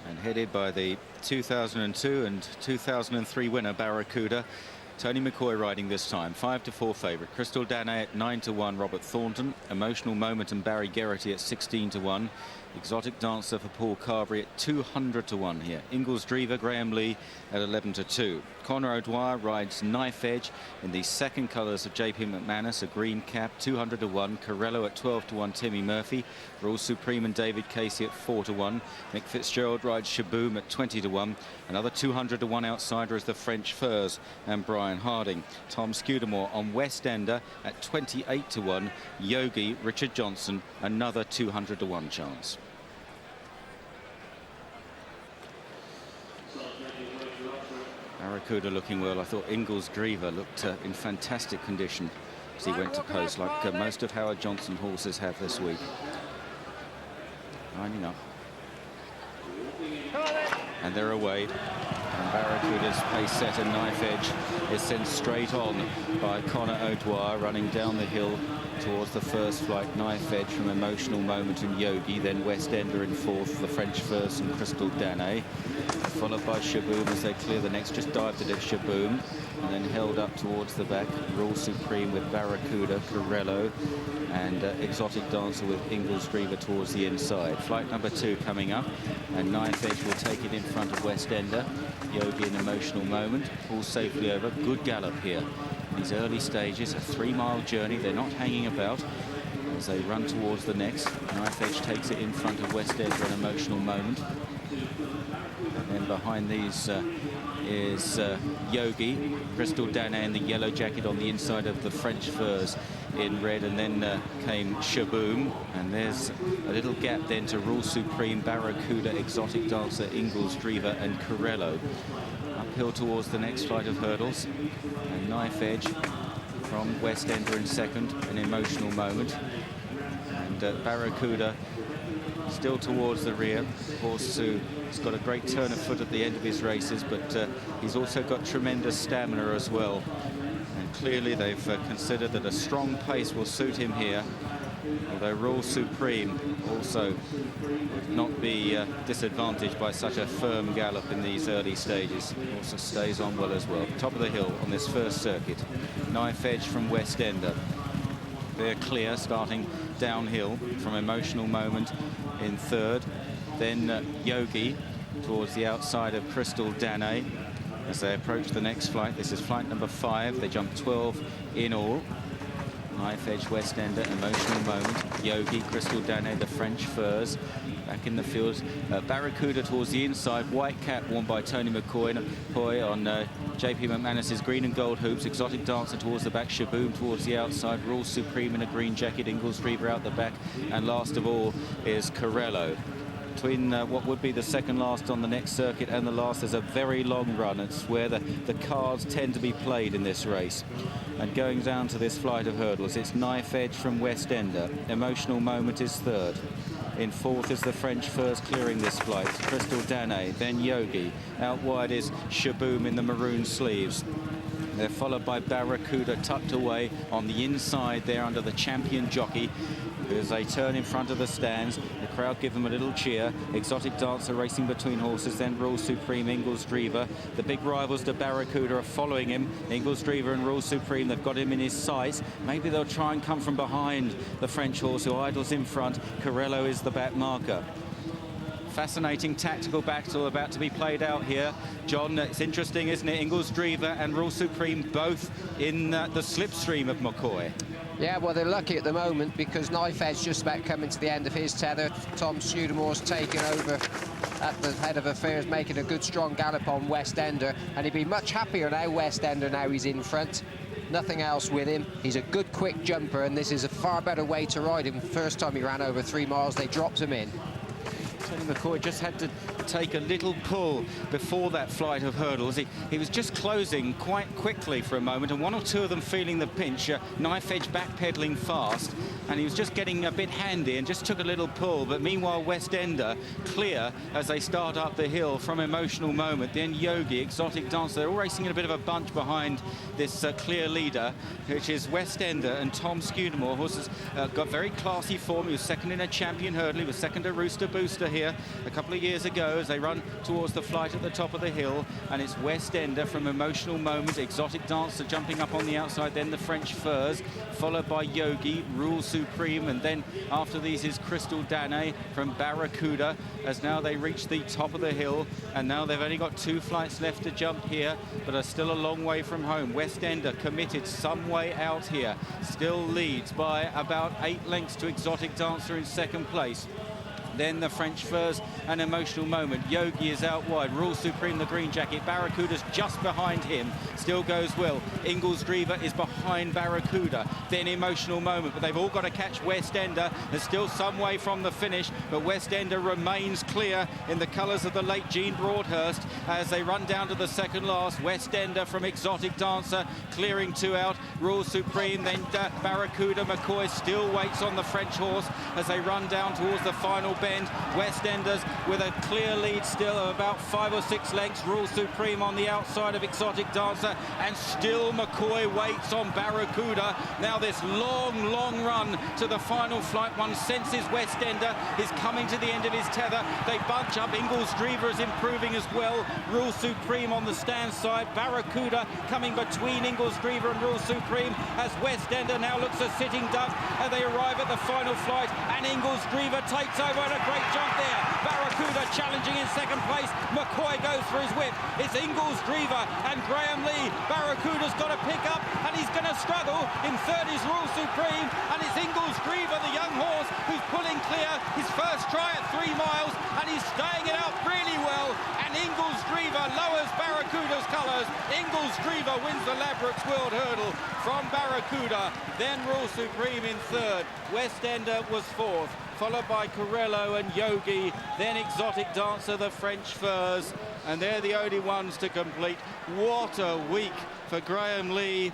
and headed by the 2002 and 2003 winner Baracouda. Tony McCoy riding this time. 5-4 favourite. Crystal Danae at 9-1. Robert Thornton. Emotional Moment and Barry Geraghty at 16-1. Exotic Dancer for Paul Carberry at 200-1 here. Inglis Drever, Graham Lee at 11-2. Conor O'Dwyer rides Knife Edge in the second colours of JP McManus, a green cap, 200-1. Corello at 12-1. Timmy Murphy. Rule Supreme and David Casey at 4-1. Mick Fitzgerald rides Shaboom at 20-1. Another 200-1 outsider is the French Furs and Brian Harding. Tom Scudamore on West Ender at 28-1. Yogi, Richard Johnson, another 200-1 chance. Baracouda looking well. I thought Inglis Drever looked in fantastic condition as he went to post, like most of Howard Johnson horses have this week. Lining up. And they're away. And Baracouda's pace setter Knife Edge is sent straight on by Conor O'Dwyer, running down the hill towards the first flight. Knife Edge from Emotional Moment and Yogi, then West Ender in fourth, the French First and Crystal Danae, followed by Shaboom as they clear the next. Just dived it at Shaboom and then held up towards the back. Rule Supreme with Baracouda, Corello, and Exotic Dancer with Inglis Drever towards the inside. Flight number 2 coming up, and Knife Edge will take it in front of West Ender. Yogi an Emotional Moment, all safely over. Good gallop here. These early stages, a 3-mile journey. They're not hanging about as they run towards the next. Knife Edge takes it in front of West Ender, an Emotional Moment. And then behind these is Yogi, Crystal Danae in the yellow jacket on the inside of the French Furs in red, and then came Shaboom, and there's a little gap then to Rule Supreme, Baracouda, Exotic Dancer, Inglis Drever and Corello. Uphill towards the next flight of hurdles, and Knife Edge from West Ender in second, an Emotional Moment, and Baracouda still towards the rear. Horse who's got a great turn of foot at the end of his races, but he's also got tremendous stamina as well. And clearly they've considered that a strong pace will suit him here, although Rule Supreme also would not be disadvantaged by such a firm gallop in these early stages. Also stays on well as well. Top of the hill on this first circuit. Knife Edge from West Ender. They're clear, starting downhill from Emotional Moment in third. Then Yogi towards the outside of Crystal Danae as they approach the next flight. This is flight number 5. They jump 12 in all. Knife Edge, West Ender, Emotional Moment, Yogi, Crystal Danae, the French Furs back in the field. Baracouda towards the inside, white cap worn by Tony McCoy on JP McManus's green and gold hoops. Exotic Dancer towards the back, Shaboom towards the outside, Rule Supreme in a green jacket, Inglis Drever out the back, and last of all is Corello. Between what would be the second last on the next circuit and the last, there's a very long run. It's where the cards tend to be played in this race. And going down to this flight of hurdles, it's Knife Edge from West Ender. Emotional Moment is third. In fourth is the French Furs clearing this flight. Crystal Danae, then Yogi. Out wide is Shaboom in the maroon sleeves. They're followed by Baracouda tucked away on the inside there under the champion Jockey. As they turn in front of the stands, the crowd give them a little cheer. Exotic Dancer racing between horses, then Rule Supreme, Inglis Drever. The big rivals to Baracouda are following him. Inglis Drever and Rule Supreme, they've got him in his sights. Maybe they'll try and come from behind the French horse who idles in front. Corello is the back marker. Fascinating tactical battle about to be played out here. John, it's interesting, isn't it? Inglis Drever and Rule Supreme both in the slipstream of McCoy. Yeah, well, they're lucky at the moment because Knife Edge just about coming to the end of his tether. Tom Scudamore's taken over at the head of affairs, making a good, strong gallop on West Ender. And he'd be much happier now, West Ender, now he's in front. Nothing else with him. He's a good, quick jumper, and this is a far better way to ride him. First time he ran over 3 miles, they dropped him in. Tony McCoy just had to take a little pull before that flight of hurdles. He was just closing quite quickly for a moment, and 1 or 2 of them feeling the pinch. Knife Edge backpedaling fast, and he was just getting a bit handy and just took a little pull. But meanwhile, West Ender clear as they start up the hill from Emotional Moment. Then Yogi, Exotic Dancer, they're all racing in a bit of a bunch behind this clear leader, which is West Ender and Tom Scudamore. Horses got very classy form. He was second in a champion hurdle. He was second to Rooster Booster here. here a couple of years ago as they run towards the flight at the top of the hill, and it's West Ender from Emotional Moment, Exotic Dancer jumping up on the outside, then the French Furs, followed by Yogi, Rule Supreme, and then after these is Crystal Danae from Baracouda, as now they reach the top of the hill, and now they've only got 2 flights left to jump here, but are still a long way from home. West Ender committed some way out here, still leads by about 8 lengths to Exotic Dancer in second place. Then the French Furs and Emotional Moment. Yogi is out wide. Rule Supreme, the green jacket. Baracouda's just behind him. Still goes well. Inglis Drever is behind Baracouda. Then Emotional Moment. But they've all got to catch West Ender. There's still some way from the finish, but West Ender remains clear in the colours of the late Jean Broadhurst as they run down to the second last. West Ender from Exotic Dancer clearing 2 out. Rule Supreme, then Baracouda. McCoy still waits on the French horse as they run down towards the final bend. West Enders with a clear lead still of about 5 or 6 lengths. Rule Supreme on the outside of Exotic Dancer, and still McCoy waits on Baracouda. Now this long run to the final flight. One senses West Ender is coming to the end of his tether. They bunch up. Inglis Drever is improving as well. Rule Supreme on the stand side. Baracouda coming between Inglis Drever and Rule Supreme as West Ender now looks a sitting duck, and they arrive at the final flight, and Inglis Drever takes over, and a great jump there. Baracouda challenging in second place. McCoy goes for his whip. It's Inglis Drever and Graham Lee. Baracouda's got to pick up, and he's going to struggle. In third is Rule Supreme, and it's Inglis Drever, the young horse, who's pulling clear. His first try at 3 miles, and he's staying it out really well. And Inglis Drever lowers Baracouda's colours. Inglis Drever wins the Ladbrokes World Hurdle from Baracouda. Then Rule Supreme in third. West Ender was fourth, followed by Corello and Yogi, then Exotic Dancer, the French Furs, and they're the only ones to complete. What a week for Graham Lee.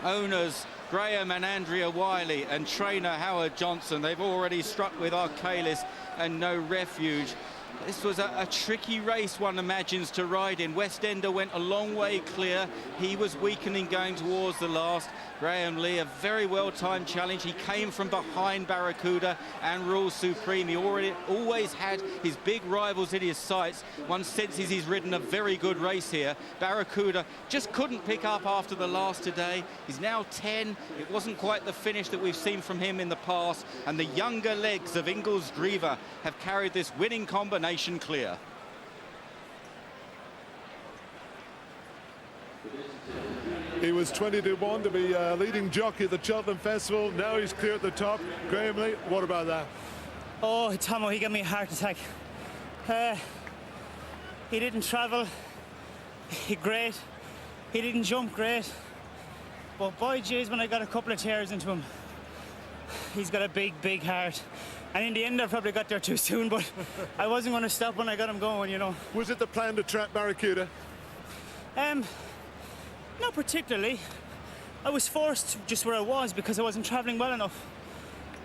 Owners Graham and Andrea Wiley and trainer Howard Johnson, they've already struck with Arcalis and No Refuge. This was a tricky race, one imagines, to ride in. West Ender went a long way clear. He was weakening going towards the last. Graham Lee, a very well-timed challenge. He came from behind Baracouda and Rule Supreme. He always had his big rivals in his sights. One senses he's ridden a very good race here. Baracouda just couldn't pick up after the last today. He's now 10. It wasn't quite the finish that we've seen from him in the past. And the younger legs of Inglis Drever have carried this winning combination clear. He was 20-1 to be leading jockey at the Cheltenham Festival. Now he's clear at the top. Graham Lee, what about that? Oh, Tomo, he gave me a heart attack. He didn't travel. Great. He didn't jump great. But boy, jeez, when I got a couple of tears into him, he's got a big heart. And in the end, I probably got there too soon, but I wasn't going to stop when I got him going, you know. Was it the plan to trap Baracouda? Not particularly. I was forced just where I was because I wasn't travelling well enough.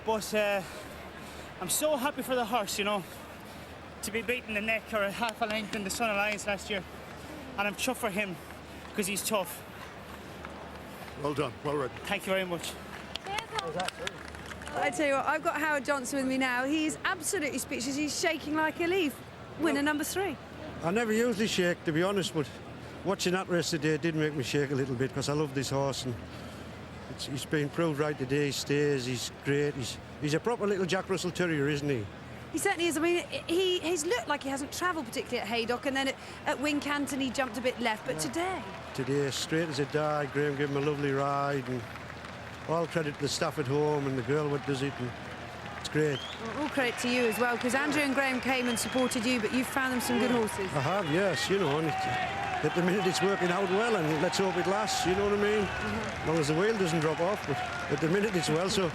But I'm so happy for the horse, you know, to be beating the neck or a half a length in the Sun Alliance last year. And I'm chuffed for him because he's tough. Well done, well ridden. Thank you very much. I tell you what, I've got Howard Johnson with me now. He's absolutely speechless. He's shaking like a leaf. Winner number 3. I never usually shake, to be honest, but watching that race today did make me shake a little bit because I love this horse, and he's been proved right today. He stays, he's great. He's a proper little Jack Russell Terrier, isn't he? He certainly is. I mean, he's looked like he hasn't travelled particularly at Haydock, and then at Wincanton he jumped a bit left, but today, straight as a die. Graham gave him a lovely ride, and all credit to the staff at home and the girl that does it. And it's great. Well, all credit to you as well, because Andrew and Graham came and supported you, but you've found them some good horses. I have, yes, you know, and at the minute it's working out well, and let's hope it lasts, you know what I mean? As long as the wheel doesn't drop off, but at the minute it's well, so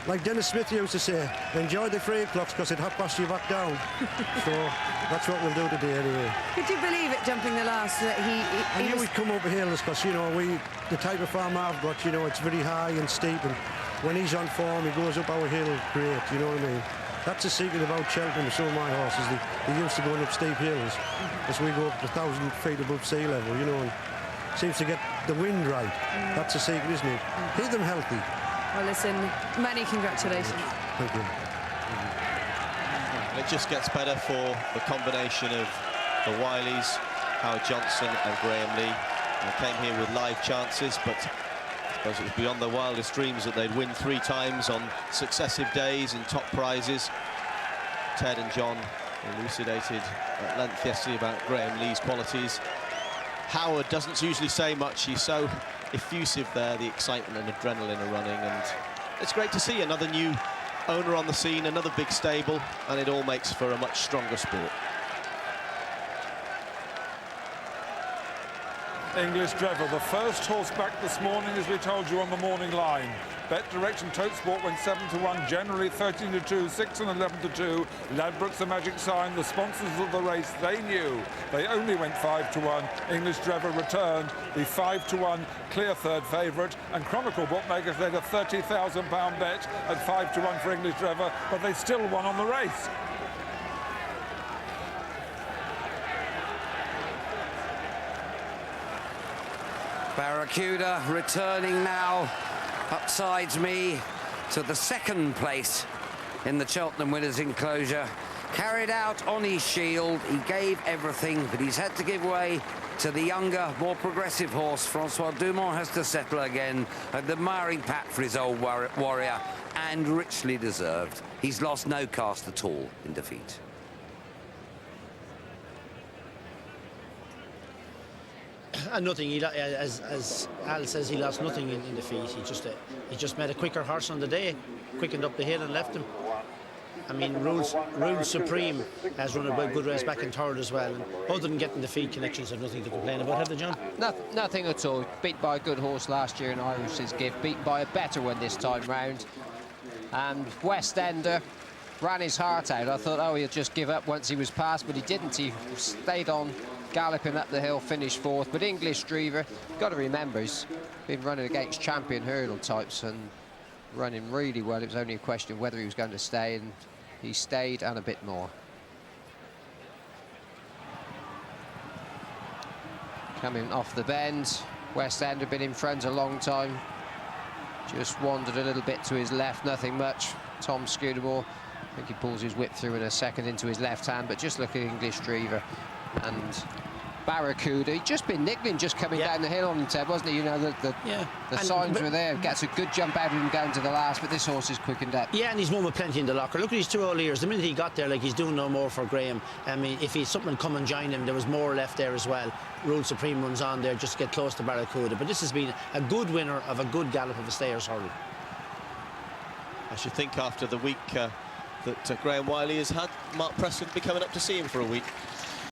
like Dennis Smith used to say, enjoy the 3 o'clocks because it has you back down. So that's what we'll do today anyway. Could you believe it, jumping the last? I knew we'd come over hills because, you know, the type of farm I've got, you know, it's very high and steep, and when he's on form, he goes up our hill great, you know what I mean? That's the secret about Cheltenham. So my horses, they used to going up steep hills as we go up to 1,000 feet above sea level, you know, and seems to get the wind right. That's the secret, isn't it? Keep them healthy. Well, listen, many congratulations. Thank you. It just gets better for the combination of the Wileys, Howard Johnson and Graham Lee. They came here with live chances, but I suppose it was beyond their wildest dreams that they'd win 3 times on successive days in top prizes. Ted and John elucidated at length yesterday about Graham Lee's qualities. Howard doesn't usually say much. He's so effusive there, the excitement and adrenaline are running, and it's great to see another new owner on the scene, another big stable, and it all makes for a much stronger sport. Inglis Drever, the first horse back this morning, as we told you on the morning line. Bet Direction Tote Sport went 7-1, generally 13-2, 6 and 11-2. Ladbrokes, the magic sign, the sponsors of the race, they knew. They only went 5-1. Inglis Drever returned, the 5-1 clear third favourite, and Chronicle bookmakers laid a £30,000 bet at 5-1 for Inglis Drever, but they still won on the race. Baracouda returning now upsides me to the 2nd place in the Cheltenham Winners' Enclosure. Carried out on his shield, he gave everything, but he's had to give way to the younger, more progressive horse. Francois Dumont has to settle again. An admiring pat for his old warrior, and richly deserved. He's lost no cast at all in defeat. And nothing. As Al says, he lost nothing in defeat. He just made a quicker horse on the day, quickened up the hill and left him. I mean, Rules Supreme has run a good race back in third as well. And other than getting the feed connections, have nothing to complain about, have they, John? Nothing at all. Beat by a good horse last year in Irish's Gift. Beat by a better one this time round. And West Ender ran his heart out. I thought, oh, he'll just give up once he was past, but he didn't. He stayed on, galloping up the hill, finished 4th. But Inglis Drever, got to remember, he's been running against champion hurdle types and running really well. It was only a question of whether he was going to stay, and he stayed and a bit more. Coming off the bend, West End had been in front a long time. Just wandered a little bit to his left, nothing much. Tom Scudamore, I think he pulls his whip through in a second into his left hand, but just look at Inglis Drever and Baracouda. He'd just been niggling, just coming down the hill on him, Ted, wasn't he? You know, the signs were there. Gets a good jump out of him going to the last, but this horse is quickened up. Yeah, and he's won with plenty in the locker. Look at his 2 old ears. The minute he got there, like, he's doing no more for Graham. I mean, if he's something come and join him, there was more left there as well. Rule Supreme runs on there just to get close to Baracouda. But this has been a good winner of a good gallop of a stayer's hurdle. I should think after the week that Graham Wiley has had, Mark Preston will be coming up to see him for a week.